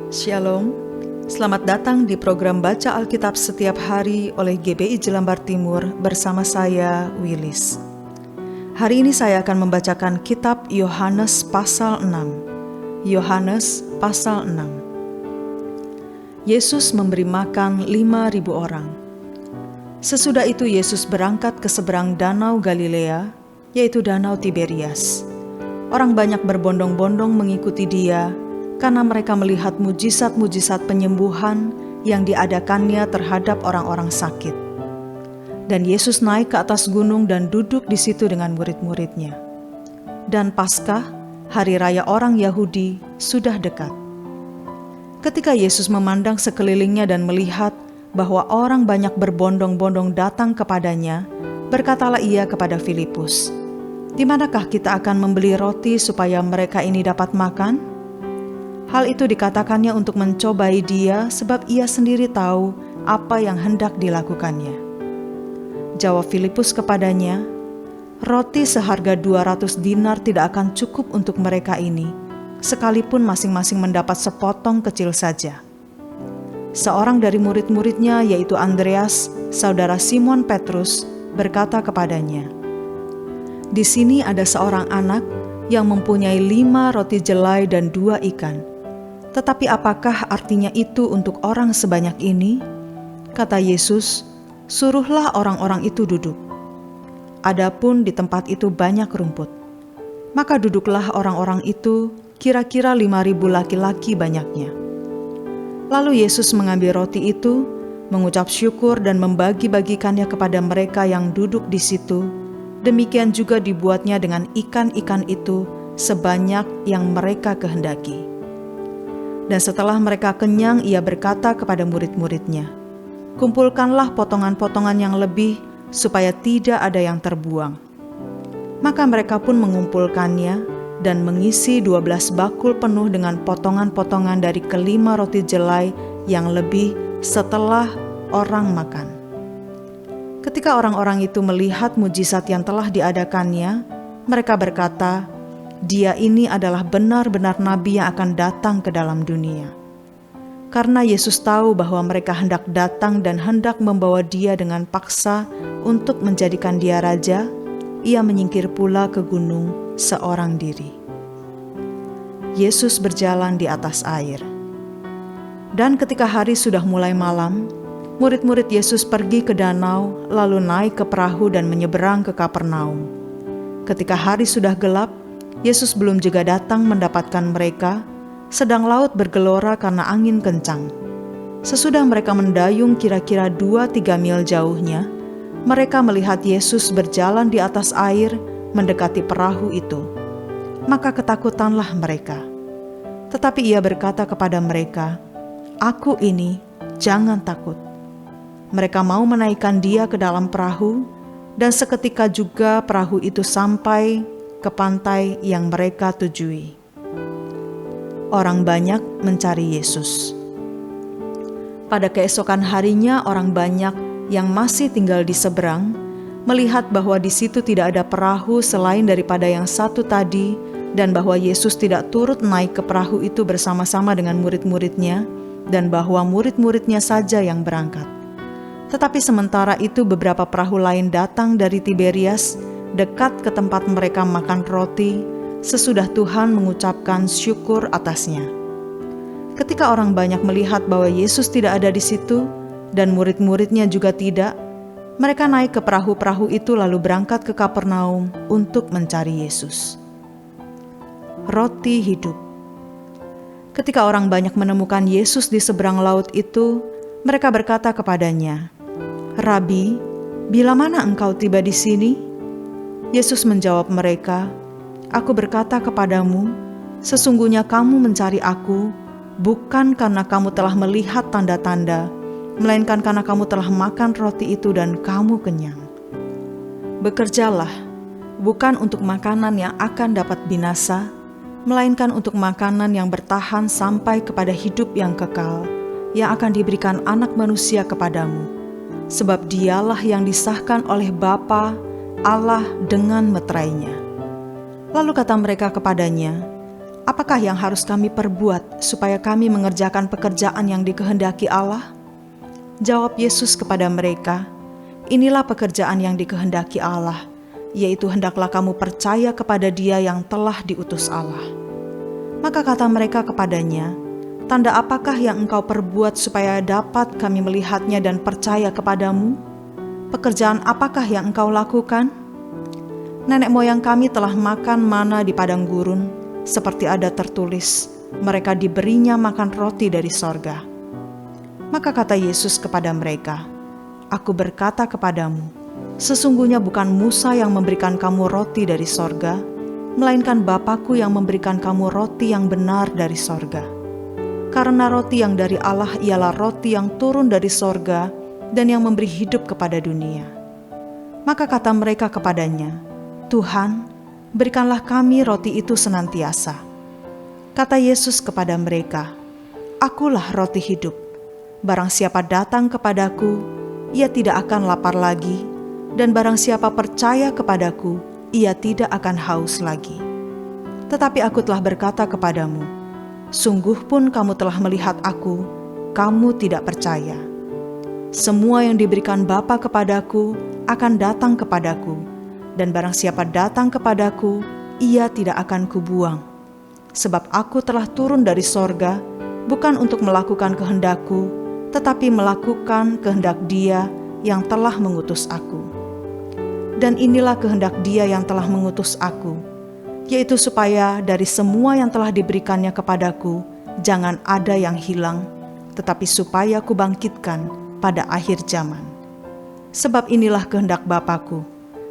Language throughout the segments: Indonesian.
Shalom, selamat datang di program Baca Alkitab Setiap Hari oleh GBI Jelambar Timur bersama saya, Willis. Hari ini saya akan membacakan kitab Yohanes pasal 6. Yohanes pasal 6. Yesus memberi makan 5.000 orang. Sesudah itu Yesus berangkat ke seberang danau Galilea, yaitu danau Tiberias. Orang banyak berbondong-bondong mengikuti dia, karena mereka melihat mujizat-mujizat penyembuhan yang diadakannya terhadap orang-orang sakit. Dan Yesus naik ke atas gunung dan duduk di situ dengan murid-muridnya. Dan Paskah, hari raya orang Yahudi, sudah dekat. Ketika Yesus memandang sekelilingnya dan melihat bahwa orang banyak berbondong-bondong datang kepadanya, berkatalah ia kepada Filipus, "Di manakah kita akan membeli roti supaya mereka ini dapat makan?" Hal itu dikatakannya untuk mencobai dia sebab ia sendiri tahu apa yang hendak dilakukannya. Jawab Filipus kepadanya, "Roti seharga 200 dinar tidak akan cukup untuk mereka ini, sekalipun masing-masing mendapat sepotong kecil saja." Seorang dari murid-muridnya, yaitu Andreas, saudara Simon Petrus, berkata kepadanya, "Di sini ada seorang anak yang mempunyai 5 roti jelai dan 2 ikan. Tetapi apakah artinya itu untuk orang sebanyak ini?" Kata Yesus, "Suruhlah orang-orang itu duduk." Adapun di tempat itu banyak rumput. Maka duduklah orang-orang itu, kira-kira 5.000 laki-laki banyaknya. Lalu Yesus mengambil roti itu, mengucap syukur dan membagi-bagikannya kepada mereka yang duduk di situ. Demikian juga dibuatnya dengan ikan-ikan itu sebanyak yang mereka kehendaki. Dan setelah mereka kenyang, ia berkata kepada murid-muridnya, "Kumpulkanlah potongan-potongan yang lebih, supaya tidak ada yang terbuang." Maka mereka pun mengumpulkannya dan mengisi 12 bakul penuh dengan potongan-potongan dari kelima roti jelai yang lebih setelah orang makan. Ketika orang-orang itu melihat mujizat yang telah diadakannya, mereka berkata, "Dia ini adalah benar-benar nabi yang akan datang ke dalam dunia." Karena Yesus tahu bahwa mereka hendak datang dan hendak membawa dia dengan paksa untuk menjadikan dia raja, ia menyingkir pula ke gunung seorang diri. Yesus berjalan di atas air. Dan ketika hari sudah mulai malam, murid-murid Yesus pergi ke danau, lalu naik ke perahu dan menyeberang ke Kapernaum. Ketika hari sudah gelap, Yesus belum juga datang mendapatkan mereka, sedang laut bergelora karena angin kencang. Sesudah mereka mendayung kira-kira 2-3 mil jauhnya, mereka melihat Yesus berjalan di atas air mendekati perahu itu. Maka ketakutanlah mereka. Tetapi ia berkata kepada mereka, "Aku ini, jangan takut." Mereka mau menaikkan dia ke dalam perahu, dan seketika juga perahu itu sampai ke pantai yang mereka tujui. Orang banyak mencari Yesus. Pada keesokan harinya, orang banyak yang masih tinggal di seberang melihat bahwa di situ tidak ada perahu selain daripada yang satu tadi, dan bahwa Yesus tidak turut naik ke perahu itu bersama-sama dengan murid-muridnya, dan bahwa murid-muridnya saja yang berangkat. Tetapi sementara itu beberapa perahu lain datang dari Tiberias, dekat ke tempat mereka makan roti, sesudah Tuhan mengucapkan syukur atasnya. Ketika orang banyak melihat bahwa Yesus tidak ada di situ, dan murid-muridnya juga tidak, mereka naik ke perahu-perahu itu lalu berangkat ke Kapernaum untuk mencari Yesus. Roti hidup. Ketika orang banyak menemukan Yesus di seberang laut itu, mereka berkata kepadanya, "Rabi, bila mana engkau tiba di sini?" Yesus menjawab mereka, "Aku berkata kepadamu, sesungguhnya kamu mencari aku, bukan karena kamu telah melihat tanda-tanda, melainkan karena kamu telah makan roti itu dan kamu kenyang. Bekerjalah, bukan untuk makanan yang akan dapat binasa, melainkan untuk makanan yang bertahan sampai kepada hidup yang kekal, yang akan diberikan Anak Manusia kepadamu. Sebab dialah yang disahkan oleh Bapa Allah dengan meterainya." Lalu kata mereka kepadanya, apakah yang harus kami perbuat supaya kami mengerjakan pekerjaan yang dikehendaki Allah?" Jawab Yesus kepada mereka, "Inilah pekerjaan yang dikehendaki Allah, yaitu hendaklah kamu percaya kepada Dia yang telah diutus Allah." Maka kata mereka kepadanya, "Tanda apakah yang Engkau perbuat supaya dapat kami melihatnya dan percaya kepadamu? Pekerjaan apakah yang Engkau lakukan? Nenek moyang kami telah makan mana di padang gurun, seperti ada tertulis, mereka diberinya makan roti dari sorga." Maka kata Yesus kepada mereka, "Aku berkata kepadamu, sesungguhnya bukan Musa yang memberikan kamu roti dari sorga, melainkan Bapa-Ku yang memberikan kamu roti yang benar dari sorga. Karena roti yang dari Allah ialah roti yang turun dari sorga dan yang memberi hidup kepada dunia." Maka kata mereka kepadanya, "Tuhan, berikanlah kami roti itu senantiasa." Kata Yesus kepada mereka, "Akulah roti hidup. Barang siapa datang kepadaku, ia tidak akan lapar lagi, dan barang siapa percaya kepadaku, ia tidak akan haus lagi. Tetapi aku telah berkata kepadamu, sungguh pun kamu telah melihat aku, kamu tidak percaya. Semua yang diberikan Bapa kepadaku akan datang kepadaku, dan barang siapa datang kepadaku, ia tidak akan kubuang. Sebab aku telah turun dari sorga, bukan untuk melakukan kehendakku, tetapi melakukan kehendak Dia yang telah mengutus aku. Dan inilah kehendak Dia yang telah mengutus aku, yaitu supaya dari semua yang telah diberikannya kepadaku, jangan ada yang hilang, tetapi supaya kubangkitkan pada akhir zaman. Sebab inilah kehendak Bapa-Ku,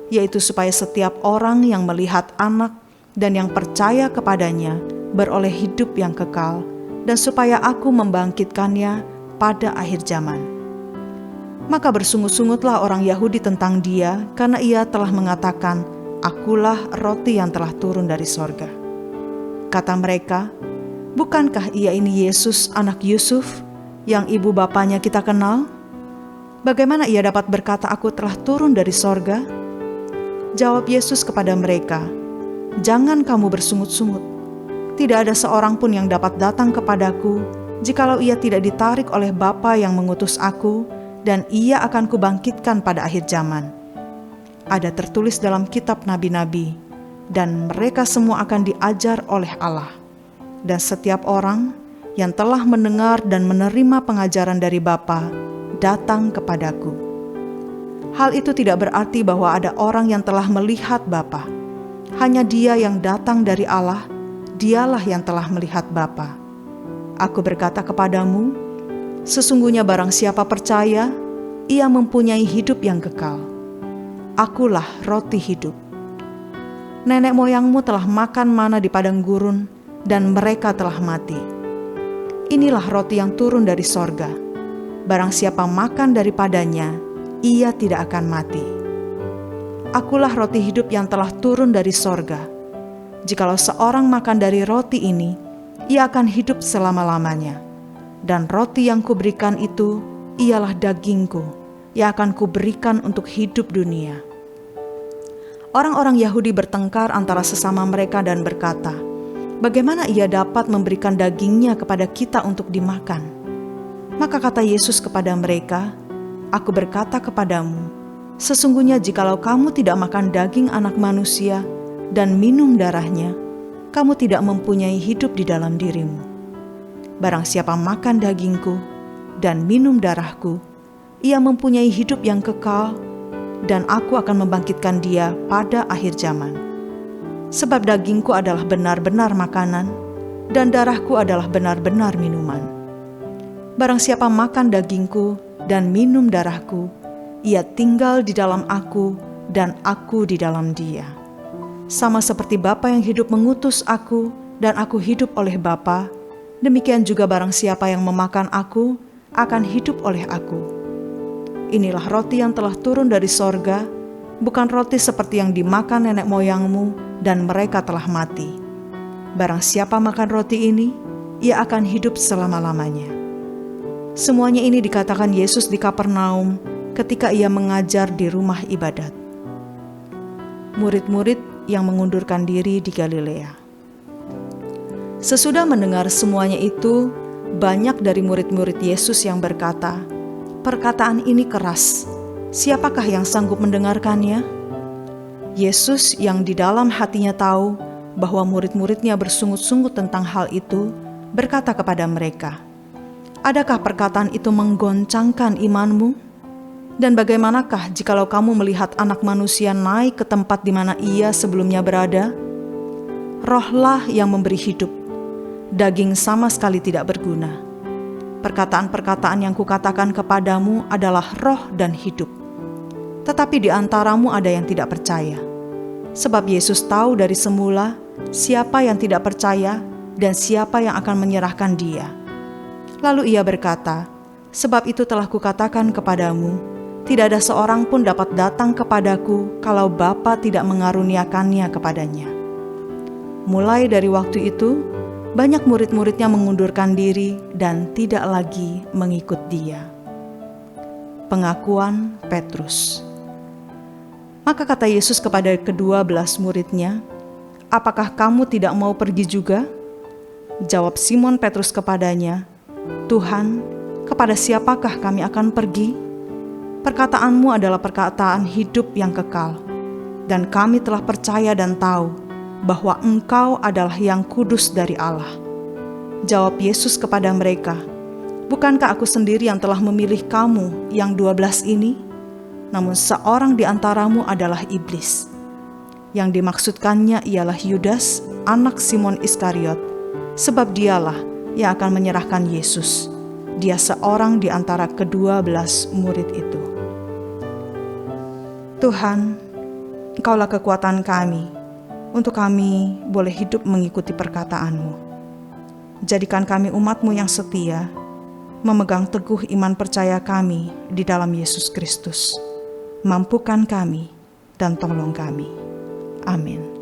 yaitu supaya setiap orang yang melihat Anak dan yang percaya kepadanya beroleh hidup yang kekal, dan supaya aku membangkitkannya pada akhir zaman." Maka bersungut-sungutlah orang Yahudi tentang Dia, karena Ia telah mengatakan, "Akulah roti yang telah turun dari sorga." Kata mereka, "Bukankah Ia ini Yesus anak Yusuf, yang ibu bapanya kita kenal? Bagaimana Ia dapat berkata, 'Aku telah turun dari sorga'?" Jawab Yesus kepada mereka, "Jangan kamu bersungut-sungut. Tidak ada seorang pun yang dapat datang kepadaku, jikalau ia tidak ditarik oleh Bapa yang mengutus aku, dan Ia akan kubangkitkan pada akhir zaman. Ada tertulis dalam kitab nabi-nabi, dan mereka semua akan diajar oleh Allah. Dan setiap orang yang telah mendengar dan menerima pengajaran dari Bapa, datang kepadaku. Hal itu tidak berarti bahwa ada orang yang telah melihat Bapa. Hanya Dia yang datang dari Allah, Dialah yang telah melihat Bapa. Aku berkata kepadamu, sesungguhnya barang siapa percaya, ia mempunyai hidup yang kekal. Akulah roti hidup. Nenek moyangmu telah makan mana di padang gurun, dan mereka telah mati. Inilah roti yang turun dari sorga. Barang siapa makan daripadanya, ia tidak akan mati. Akulah roti hidup yang telah turun dari sorga. Jikalau seorang makan dari roti ini, ia akan hidup selama-lamanya. Dan roti yang kuberikan itu ialah dagingku, yang akan kuberikan untuk hidup dunia." Orang-orang Yahudi bertengkar antara sesama mereka dan berkata, "Bagaimana Ia dapat memberikan dagingnya kepada kita untuk dimakan?" Maka kata Yesus kepada mereka, "Aku berkata kepadamu, sesungguhnya jikalau kamu tidak makan daging Anak Manusia dan minum darahnya, kamu tidak mempunyai hidup di dalam dirimu. Barang siapa makan dagingku dan minum darahku, ia mempunyai hidup yang kekal, dan aku akan membangkitkan dia pada akhir zaman. Sebab dagingku adalah benar-benar makanan, dan darahku adalah benar-benar minuman. Barang siapa makan dagingku dan minum darahku, ia tinggal di dalam aku dan aku di dalam dia. Sama seperti Bapa yang hidup mengutus aku dan aku hidup oleh Bapa, demikian juga barang siapa yang memakan aku akan hidup oleh aku. Inilah roti yang telah turun dari sorga, bukan roti seperti yang dimakan nenek moyangmu dan mereka telah mati. Barang siapa makan roti ini, ia akan hidup selama-lamanya." Semuanya ini dikatakan Yesus di Kapernaum ketika Ia mengajar di rumah ibadat. Murid-murid yang mengundurkan diri di Galilea. Sesudah mendengar semuanya itu, banyak dari murid-murid Yesus yang berkata, "Perkataan ini keras, siapakah yang sanggup mendengarkannya?" Yesus yang di dalam hatinya tahu bahwa murid-muridnya bersungut-sungut tentang hal itu, berkata kepada mereka, "Adakah perkataan itu menggoncangkan imanmu? Dan bagaimanakah jikalau kamu melihat Anak Manusia naik ke tempat di mana Ia sebelumnya berada? Rohlah yang memberi hidup, daging sama sekali tidak berguna. Perkataan-perkataan yang kukatakan kepadamu adalah roh dan hidup. Tetapi di antaramu ada yang tidak percaya." Sebab Yesus tahu dari semula siapa yang tidak percaya dan siapa yang akan menyerahkan Dia. Lalu Ia berkata, "Sebab itu telah kukatakan kepadamu, tidak ada seorang pun dapat datang kepadaku kalau Bapa tidak mengaruniakannya kepadanya." Mulai dari waktu itu, banyak murid-muridnya mengundurkan diri dan tidak lagi mengikut Dia. Pengakuan Petrus. Maka kata Yesus kepada ke-12 murid-Nya, "Apakah kamu tidak mau pergi juga?" Jawab Simon Petrus kepadanya, "Tuhan, kepada siapakah kami akan pergi? Perkataanmu adalah perkataan hidup yang kekal, dan kami telah percaya dan tahu bahwa Engkau adalah yang kudus dari Allah." Jawab Yesus kepada mereka, "Bukankah aku sendiri yang telah memilih kamu yang 12 ini? Namun seorang di antaramu adalah iblis." Yang dimaksudkannya ialah Yudas, anak Simon Iskariot, sebab dialah yang akan menyerahkan Yesus. Dia seorang di antara ke-12 murid itu. Tuhan, Engkaulah kekuatan kami, untuk kami boleh hidup mengikuti perkataan-Mu. Jadikan kami umat-Mu yang setia, memegang teguh iman percaya kami di dalam Yesus Kristus. Mampukan kami dan tolong kami. Amin.